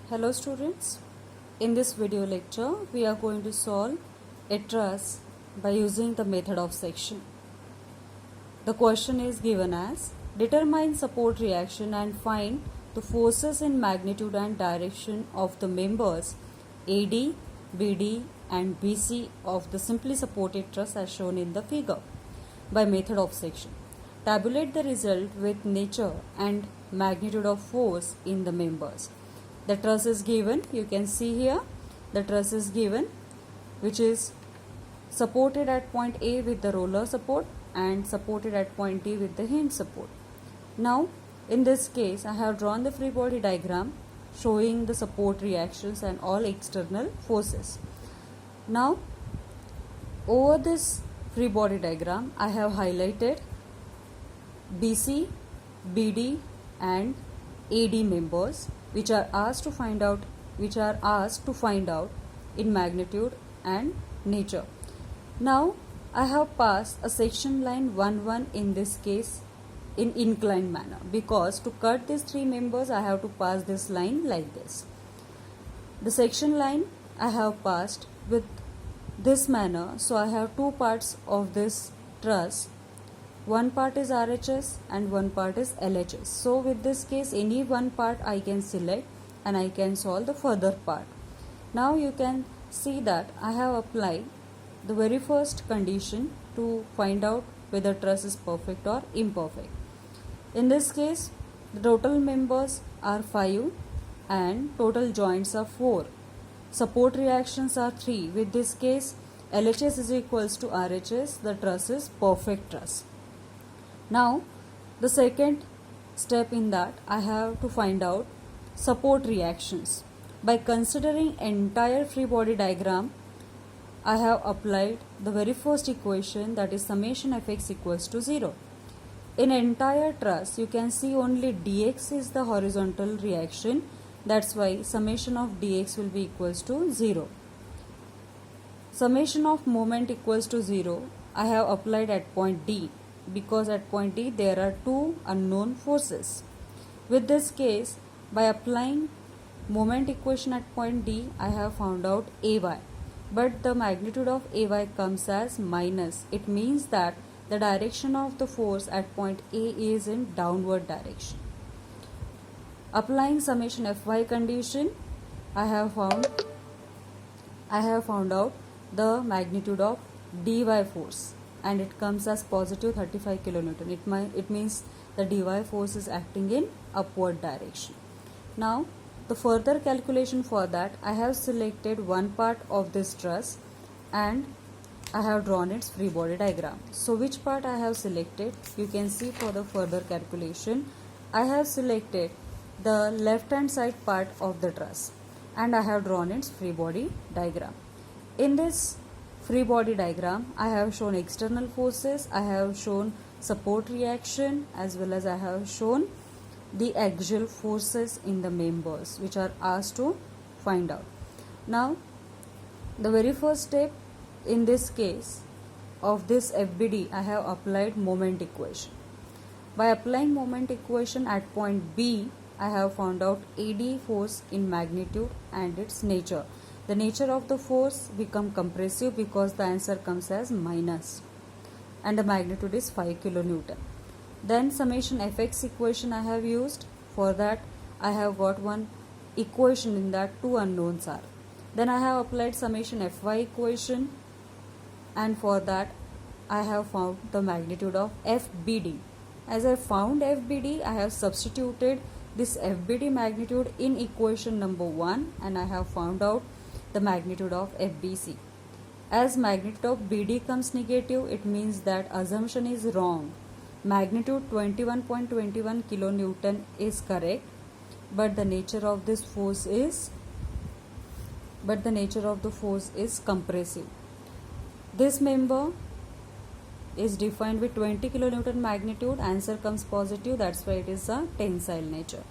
Hello students, in this video lecture we are going to solve a truss by using the method of section. The question is given as determine support reaction and find the forces in magnitude and direction of the members AD, BD and BC of the simply supported truss as shown in the figure by method of section. Tabulate the result with nature and magnitude of force in the members. The truss is given, you can see here the truss is given, which is supported at point A with the roller support and supported at point D with the hinge support. Now in this case I have drawn the free body diagram showing the support reactions and all external forces. Now over this free body diagram I have highlighted BC, BD and AD members which are asked to find out in magnitude and nature. Now I have passed a section line 1 in this case in inclined manner, because to cut these three members I have to pass this line like this. The section line I have passed with this manner, so I have two parts of this truss. One part is RHS and one part is LHS. So with this case any one part I can select and I can solve the further part. Now you can see that I have applied the very first condition to find out whether truss is perfect or imperfect. In this case the total members are 5 and total joints are 4. Support reactions are 3. With this case LHS is equals to RHS. The truss is perfect truss. Now the second step in that I have to find out support reactions. By considering entire free body diagram I have applied the very first equation, that is summation fx equals to 0. In entire truss you can see only dx is the horizontal reaction, that's why summation of dx will be equals to 0. Summation of moment equals to 0 I have applied at point D, because at point D there are two unknown forces. With this case by applying moment equation at point D I have found out AY, but the magnitude of AY comes as minus. It means that the direction of the force at point A is in downward direction. Applying summation Fy condition I have found out the magnitude of dy force and it comes as positive 35 kilonewton. It means the dy force is acting in upward direction. Now the further calculation for that, I have selected one part of this truss and I have drawn its free body diagram. So which part I have selected, you can see for the further calculation I have selected the left hand side part of the truss and I have drawn its free body diagram. In this free body diagram I have shown external forces, I have shown support reaction, as well as I have shown the axial forces in the members which are asked to find out. Now the very first step in this case of this FBD I have applied moment equation. By applying moment equation at point B I have found out AD force in magnitude and its nature. The nature of the force become compressive because the answer comes as minus and the magnitude is 5 kilonewton. Then summation fx equation I have used. For that I have got one equation in that two unknowns are. Then I have applied summation fy equation and for that I have found the magnitude of FBD. As I found FBD I have substituted this FBD magnitude in equation number 1 and I have found out the magnitude of FBC. As magnitude of BD comes negative, it means that assumption is wrong. Magnitude 21.21 kilonewton is correct, but the nature of this force is compressive. This member is defined with 20 kilonewton magnitude, answer comes positive, that's why it is a tensile nature.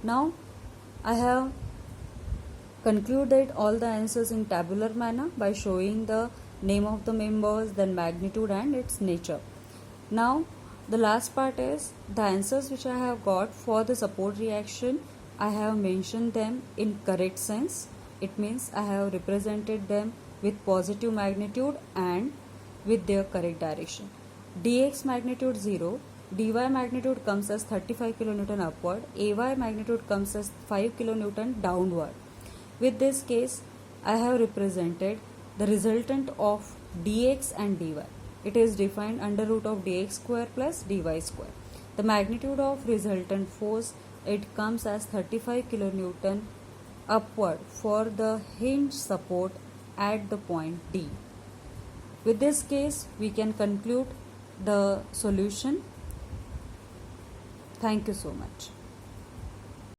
Now I have concluded all the answers in tabular manner by showing the name of the members, then magnitude and its nature. Now the last part is the answers which I have got for the support reaction I have mentioned them in correct sense. It means I have represented them with positive magnitude and with their correct direction. dx magnitude 0, dy magnitude comes as 35 kN upward, ay magnitude comes as 5 kN downward. With this case, I have represented the resultant of dx and dy. It is defined under root of dx square plus dy square. The magnitude of resultant force, it comes as 35 kN upward for the hinge support at the point D. With this case, we can conclude the solution. Thank you so much.